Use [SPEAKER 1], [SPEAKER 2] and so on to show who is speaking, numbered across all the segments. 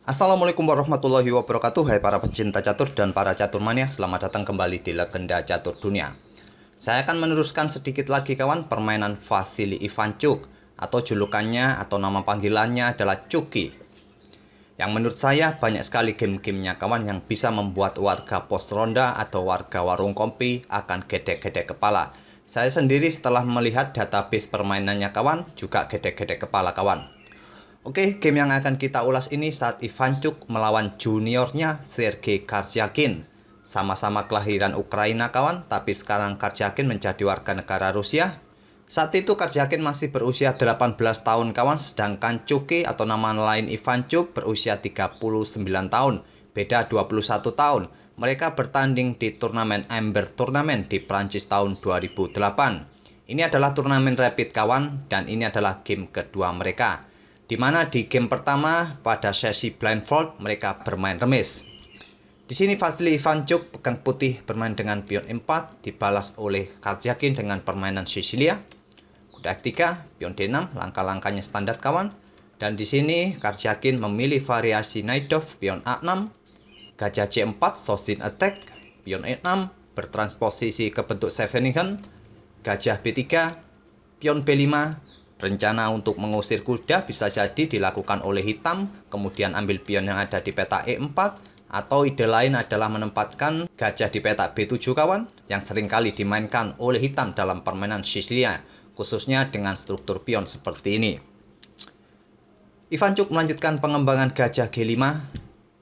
[SPEAKER 1] Assalamualaikum warahmatullahi wabarakatuh. Hai para pecinta catur dan para catur mania, selamat datang kembali di Legenda Catur Dunia. Saya akan meneruskan sedikit lagi kawan permainan Vasily Ivanchuk, atau julukannya atau nama panggilannya adalah Chucky. Yang menurut saya banyak sekali game-gamenya kawan yang bisa membuat warga pos ronda atau warga warung kopi akan gedek-gedek kepala. Saya sendiri setelah melihat database permainannya kawan juga gedek-gedek kepala kawan. Oke, game yang akan kita ulas ini saat Ivanchuk melawan juniornya Sergei Karjakin. Sama-sama kelahiran Ukraina kawan, tapi sekarang Karjakin menjadi warga negara Rusia. Saat itu Karjakin masih berusia 18 tahun kawan, sedangkan Chucky atau nama lain Ivanchuk berusia 39 tahun, beda 21 tahun. Mereka bertanding di turnamen Ember Tournament di Prancis tahun 2008. Ini adalah turnamen rapid kawan, dan ini adalah game kedua mereka. Di mana di game pertama pada sesi blindfold mereka bermain remis. Di sini Vasily Ivanchuk pegang putih bermain dengan pion E4 dibalas oleh Karjakin dengan permainan Sicilia. Kuda F3, pion D6, langkah-langkahnya standar kawan. Dan di sini Karjakin memilih variasi Najdov pion A6, gajah C4, Sosin attack, pion E6 bertransposisi ke bentuk Scheveningen, gajah B3, pion B5. Rencana untuk mengusir kuda bisa jadi dilakukan oleh hitam, kemudian ambil pion yang ada di peta E4, atau ide lain adalah menempatkan gajah di peta B7 kawan, yang seringkali dimainkan oleh hitam dalam permainan Sicilia, khususnya dengan struktur pion seperti ini. Ivanchuk melanjutkan pengembangan gajah G5,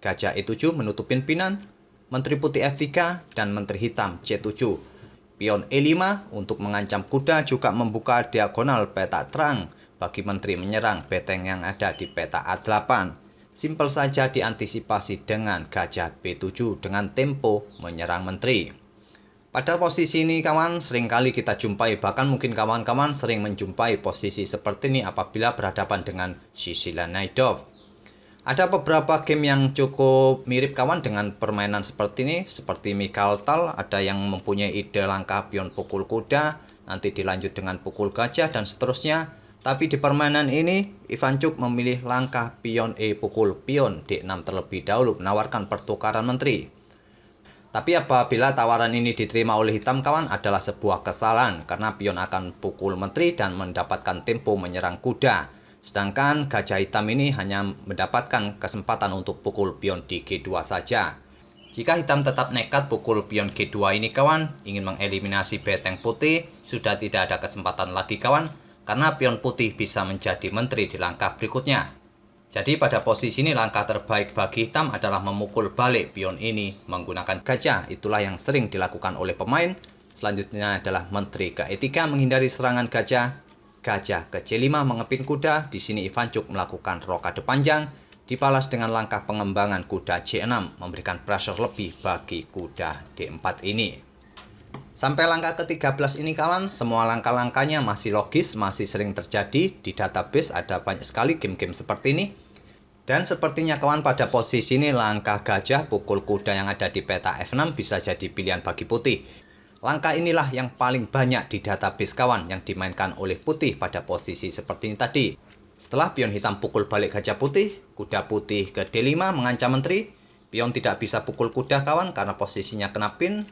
[SPEAKER 1] gajah E7 menutupin pinan, menteri putih F3, dan menteri hitam C7. Pion E5 untuk mengancam kuda juga membuka diagonal peta terang bagi menteri menyerang beteng yang ada di peta A8. Simpel saja diantisipasi dengan gajah B7 dengan tempo menyerang menteri. Pada posisi ini kawan seringkali kita jumpai, bahkan mungkin kawan-kawan sering menjumpai posisi seperti ini apabila berhadapan dengan Sicilia Najdov. Ada beberapa game yang cukup mirip kawan dengan permainan seperti ini, seperti Mikhail Tal, ada yang mempunyai ide langkah pion pukul kuda, nanti dilanjut dengan pukul gajah dan seterusnya. Tapi di permainan ini, Ivanchuk memilih langkah pion E pukul pion D6 terlebih dahulu, menawarkan pertukaran menteri. Tapi apabila tawaran ini diterima oleh hitam kawan adalah sebuah kesalahan, karena pion akan pukul menteri dan mendapatkan tempo menyerang kuda. Sedangkan gajah hitam ini hanya mendapatkan kesempatan untuk pukul pion di G2 saja. Jika hitam tetap nekat pukul pion G2 ini kawan, ingin mengeliminasi beteng putih, sudah tidak ada kesempatan lagi kawan, karena pion putih bisa menjadi menteri di langkah berikutnya. Jadi pada posisi ini langkah terbaik bagi hitam adalah memukul balik pion ini menggunakan gajah. Itulah yang sering dilakukan oleh pemain. Selanjutnya adalah menteri ke E3 menghindari serangan gajah. Gajah ke C5 mengepin kuda. Di sini Ivanchuk melakukan rokade panjang, dibalas dengan langkah pengembangan kuda C6, memberikan pressure lebih bagi kuda D4 ini. Sampai langkah ke-13 ini kawan, semua langkah-langkahnya masih logis, masih sering terjadi. Di database ada banyak sekali game-game seperti ini. Dan sepertinya kawan pada posisi ini langkah gajah pukul kuda yang ada di peta F6 bisa jadi pilihan bagi putih. Langkah inilah yang paling banyak di database kawan yang dimainkan oleh putih pada posisi seperti ini tadi. Setelah pion hitam pukul balik gajah putih, kuda putih ke D5 mengancam menteri. Pion tidak bisa pukul kuda kawan karena posisinya kena pin.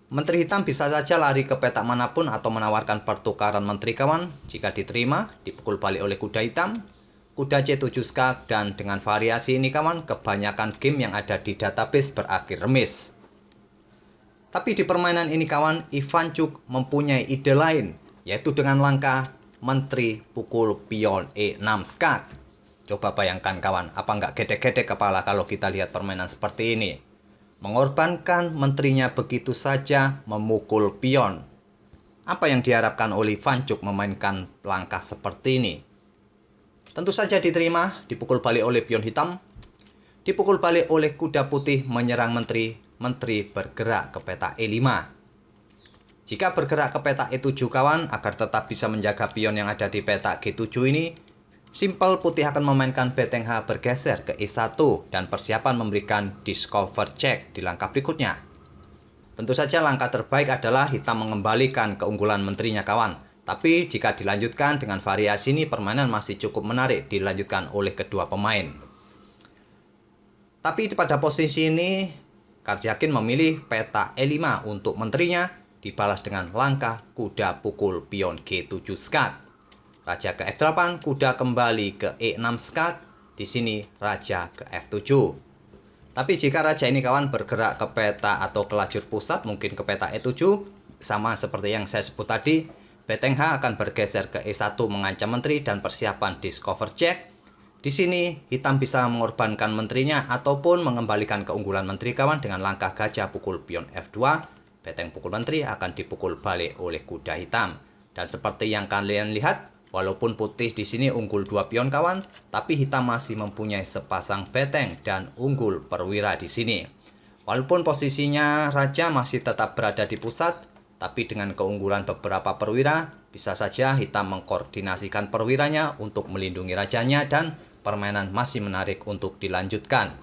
[SPEAKER 1] Menteri hitam bisa saja lari ke petak manapun atau menawarkan pertukaran menteri kawan. Jika diterima, dipukul balik oleh kuda hitam. Kuda C7 skak, dan dengan variasi ini kawan, kebanyakan game yang ada di database berakhir remis. Tapi di permainan ini kawan, Ivanchuk mempunyai ide lain, yaitu dengan langkah menteri pukul pion E6 skak. Coba bayangkan kawan, apa nggak gedek-gedek kepala kalau kita lihat permainan seperti ini. Mengorbankan menterinya begitu saja memukul pion. Apa yang diharapkan oleh Ivanchuk memainkan langkah seperti ini? Tentu saja diterima, dipukul balik oleh pion hitam. Dipukul balik oleh kuda putih menyerang menteri. Menteri bergerak ke peta E5. Jika bergerak ke peta E7 kawan, agar tetap bisa menjaga pion yang ada di peta G7 ini, simpel putih akan memainkan beteng H bergeser ke E1 dan persiapan memberikan discover check di langkah berikutnya. Tentu saja langkah terbaik adalah hitam mengembalikan keunggulan menterinya kawan. Tapi jika dilanjutkan dengan variasi ini, permainan masih cukup menarik dilanjutkan oleh kedua pemain. Tapi pada posisi ini, Karjakin memilih peta E5 untuk menterinya, dibalas dengan langkah kuda pukul pion G7 skak. Raja ke F8, kuda kembali ke E6 skak. Di sini raja ke F7. Tapi jika raja ini kawan bergerak ke peta atau ke lajur pusat, mungkin ke peta E7, sama seperti yang saya sebut tadi, Beteng H akan bergeser ke E1 mengancam menteri dan persiapan discover check. Di sini hitam bisa mengorbankan menterinya ataupun mengembalikan keunggulan menteri kawan dengan langkah gajah pukul pion F2. Beteng pukul menteri akan dipukul balik oleh kuda hitam. Dan seperti yang kalian lihat, walaupun putih di sini unggul 2 pion kawan, tapi hitam masih mempunyai sepasang beteng dan unggul perwira di sini. Walaupun posisinya raja masih tetap berada di pusat, tapi dengan keunggulan beberapa perwira, bisa saja hitam mengkoordinasikan perwiranya untuk melindungi rajanya dan permainan masih menarik untuk dilanjutkan.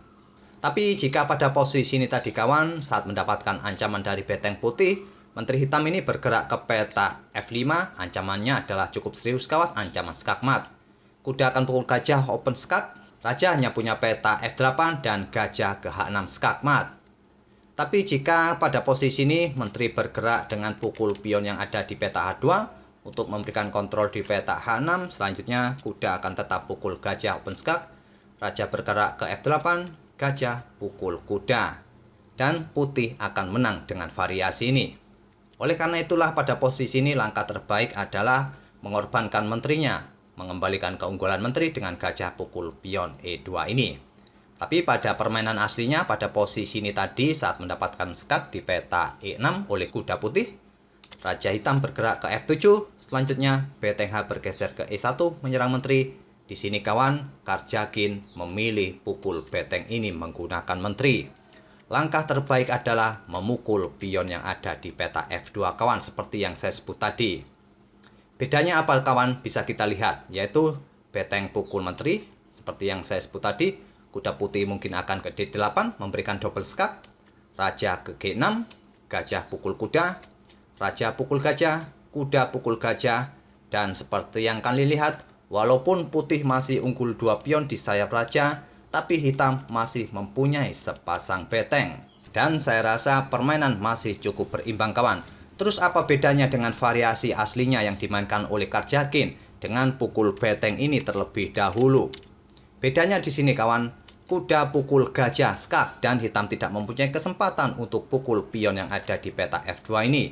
[SPEAKER 1] Tapi jika pada posisi ini tadi kawan, saat mendapatkan ancaman dari beteng putih, menteri hitam ini bergerak ke peta F5, ancamannya adalah cukup serius kawan, ancaman skakmat. Kuda akan pukul gajah open skak, raja hanya punya peta F8 dan gajah ke H6 skakmat. Tapi jika pada posisi ini menteri bergerak dengan pukul pion yang ada di peta H2 untuk memberikan kontrol di peta H6, selanjutnya kuda akan tetap pukul gajah open skak, raja bergerak ke F8, gajah pukul kuda, dan putih akan menang dengan variasi ini. Oleh karena itulah pada posisi ini langkah terbaik adalah mengorbankan menterinya, mengembalikan keunggulan menteri dengan gajah pukul pion E2 ini. Tapi pada permainan aslinya pada posisi ini tadi saat mendapatkan skak di peta E6 oleh kuda putih, raja hitam bergerak ke F7, selanjutnya beteng H bergeser ke E1 menyerang menteri. Di sini kawan, Karjakin memilih pukul beteng ini menggunakan menteri. Langkah terbaik adalah memukul pion yang ada di peta F2 kawan seperti yang saya sebut tadi. Bedanya apa kawan? Bisa kita lihat, yaitu beteng pukul menteri seperti yang saya sebut tadi. Kuda putih mungkin akan ke D8 memberikan double skak, raja ke G6, gajah pukul kuda, raja pukul gajah, kuda pukul gajah, dan seperti yang kalian lihat, walaupun putih masih unggul 2 pion di sayap raja, tapi hitam masih mempunyai sepasang beteng. Dan saya rasa permainan masih cukup berimbang kawan. Terus apa bedanya dengan variasi aslinya yang dimainkan oleh Karjakin dengan pukul beteng ini terlebih dahulu? Bedanya di sini kawan, kuda pukul gajah skak dan hitam tidak mempunyai kesempatan untuk pukul pion yang ada di peta F2 ini.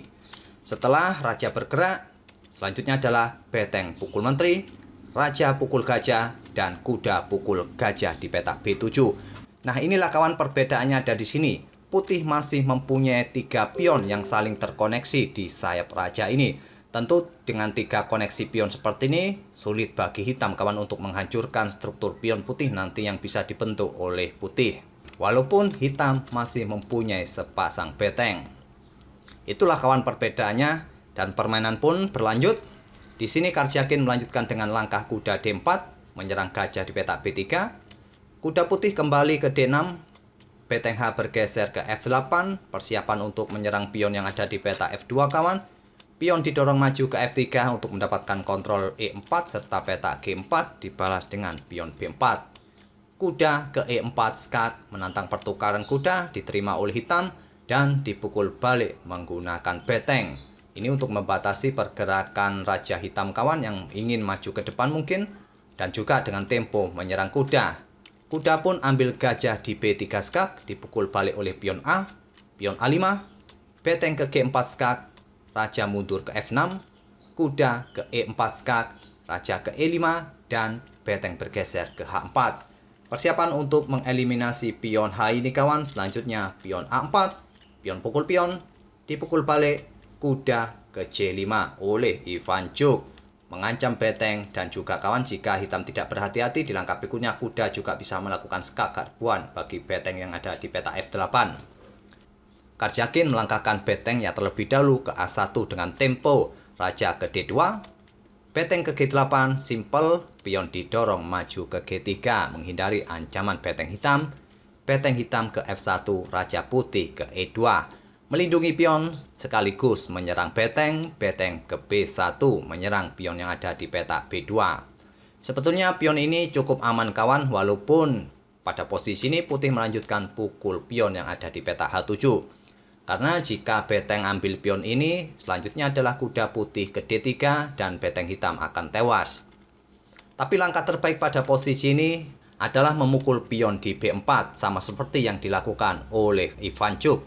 [SPEAKER 1] Setelah raja bergerak, selanjutnya adalah beteng pukul menteri, raja pukul gajah, dan kuda pukul gajah di peta B7. Nah inilah kawan perbedaannya ada di sini. Putih masih mempunyai 3 pion yang saling terkoneksi di sayap raja ini. Tentu dengan 3 koneksi pion seperti ini, sulit bagi hitam kawan untuk menghancurkan struktur pion putih nanti yang bisa dibentuk oleh putih. Walaupun hitam masih mempunyai sepasang beteng. Itulah kawan perbedaannya dan permainan pun berlanjut. Di sini Karjakin melanjutkan dengan langkah kuda D4 menyerang gajah di peta B3. Kuda putih kembali ke D6. Beteng H bergeser ke F8, persiapan untuk menyerang pion yang ada di peta F2 kawan. Pion didorong maju ke F3 untuk mendapatkan kontrol E4 serta peta G4 dibalas dengan pion B4. Kuda ke E4 skak menantang pertukaran kuda diterima oleh hitam dan dipukul balik menggunakan beteng. Ini untuk membatasi pergerakan raja hitam kawan yang ingin maju ke depan mungkin dan juga dengan tempo menyerang kuda. Kuda pun ambil gajah di B3 skak dipukul balik oleh pion A, pion A5, beteng ke G4 skak, raja mundur ke F6, kuda ke E4 skak, raja ke E5, dan beteng bergeser ke H4. Persiapan untuk mengeliminasi pion H ini kawan, selanjutnya pion A4, pion pukul pion, dipukul balik, kuda ke C5 oleh Ivan Juk. Mengancam beteng dan juga kawan jika hitam tidak berhati-hati di langkah berikutnya kuda juga bisa melakukan skak garbuan bagi beteng yang ada di peta F8. Karjakin melangkahkan betengnya terlebih dahulu ke A1 dengan tempo raja ke D2, beteng ke G8, simple, pion didorong maju ke G3 menghindari ancaman beteng hitam, beteng hitam ke F1, raja putih ke E2, melindungi pion sekaligus menyerang beteng, beteng ke B1 menyerang pion yang ada di peta B2. Sebetulnya pion ini cukup aman kawan walaupun pada posisi ini putih melanjutkan pukul pion yang ada di peta H7. Karena jika beteng ambil pion ini, selanjutnya adalah kuda putih ke D3 dan beteng hitam akan tewas. Tapi langkah terbaik pada posisi ini adalah memukul pion di B4 sama seperti yang dilakukan oleh Ivanchuk.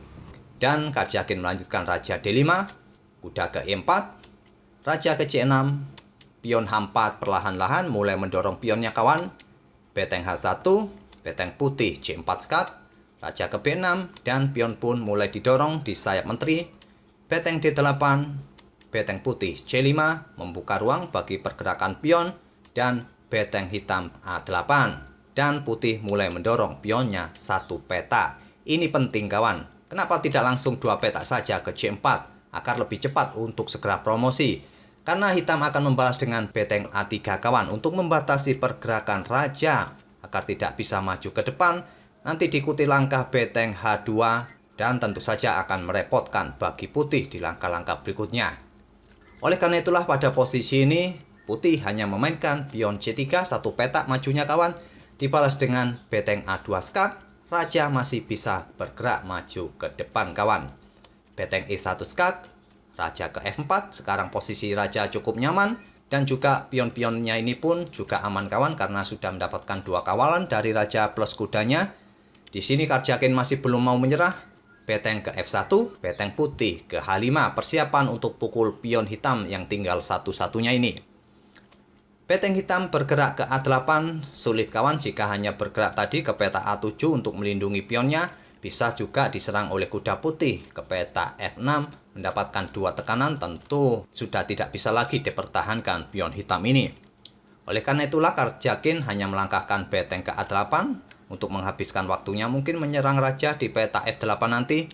[SPEAKER 1] Dan Karjakin melanjutkan raja D5, kuda ke E4, raja ke C6, pion H4 perlahan-lahan mulai mendorong pionnya kawan, beteng H1, beteng putih C4 skak, raja ke B6, dan pion pun mulai didorong di sayap menteri, beteng D8, beteng putih C5 membuka ruang bagi pergerakan pion, dan beteng hitam A8, dan putih mulai mendorong pionnya satu peta. Ini penting kawan, kenapa tidak langsung dua peta saja ke C4 agar lebih cepat untuk segera promosi? Karena hitam akan membalas dengan beteng A3 kawan untuk membatasi pergerakan raja agar tidak bisa maju ke depan. Nanti diikuti langkah beteng H2 dan tentu saja akan merepotkan bagi putih di langkah-langkah berikutnya. Oleh karena itulah pada posisi ini putih hanya memainkan pion C3 satu peta majunya kawan, dibalas dengan beteng A2 skak, raja masih bisa bergerak maju ke depan kawan. Beteng E1 skak, raja ke F4, sekarang posisi raja cukup nyaman. Dan juga pion-pionnya ini pun juga aman kawan karena sudah mendapatkan dua kawalan dari raja plus kudanya. Di sini Karjakin masih belum mau menyerah. Beteng ke F1, beteng putih ke H5, persiapan untuk pukul pion hitam yang tinggal satu-satunya ini. Beteng hitam bergerak ke A8, sulit kawan jika hanya bergerak tadi ke peta A7 untuk melindungi pionnya. Bisa juga diserang oleh kuda putih ke peta F6, mendapatkan dua tekanan, tentu sudah tidak bisa lagi dipertahankan pion hitam ini. Oleh karena itulah Karjakin hanya melangkahkan beteng ke A8 untuk menghabiskan waktunya mungkin menyerang raja di peta F8 nanti.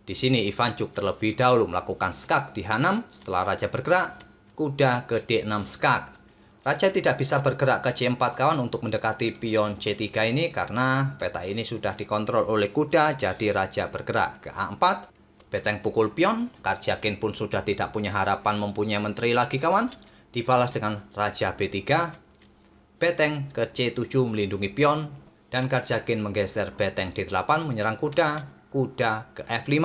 [SPEAKER 1] Di sini Ivanchuk terlebih dahulu melakukan skak di H6, setelah raja bergerak, kuda ke D6 skak. Raja tidak bisa bergerak ke C4 kawan untuk mendekati pion C3 ini karena peta ini sudah dikontrol oleh kuda, jadi raja bergerak ke A4. Beteng pukul pion, Karjakin pun sudah tidak punya harapan mempunyai menteri lagi kawan. Dibalas dengan raja B3, beteng ke C7 melindungi pion, dan Karjakin menggeser beteng D8 menyerang kuda, kuda ke F5.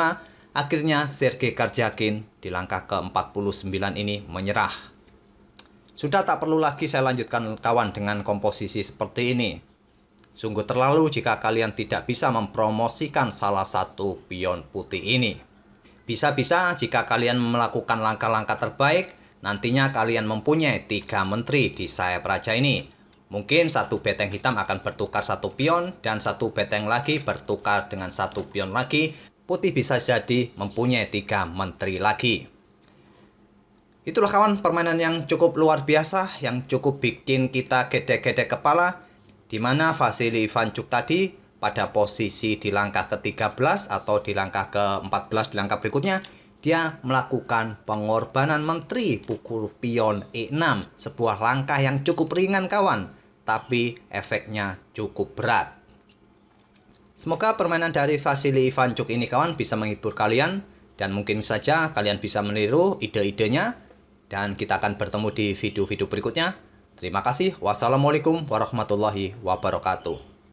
[SPEAKER 1] Akhirnya Sergei Karjakin di langkah ke-49 ini menyerah. Sudah tak perlu lagi saya lanjutkan kawan dengan komposisi seperti ini. Sungguh terlalu jika kalian tidak bisa mempromosikan salah satu pion putih ini. Bisa-bisa jika kalian melakukan langkah-langkah terbaik, nantinya kalian mempunyai 3 menteri di sayap raja ini. Mungkin satu beteng hitam akan bertukar satu pion, dan satu beteng lagi bertukar dengan satu pion lagi. Putih bisa jadi mempunyai 3 menteri lagi. Itulah kawan permainan yang cukup luar biasa, yang cukup bikin kita gede-gede kepala, di mana Vasily Ivanchuk tadi pada posisi di langkah ke-13 atau di langkah ke-14 di langkah berikutnya, dia melakukan pengorbanan menteri pukul pion E6, sebuah langkah yang cukup ringan kawan, tapi efeknya cukup berat. Semoga permainan dari Vasily Ivanchuk ini kawan bisa menghibur kalian, dan mungkin saja kalian bisa meniru ide-idenya. Dan kita akan bertemu di video-video berikutnya. Terima kasih. Wassalamualaikum warahmatullahi wabarakatuh.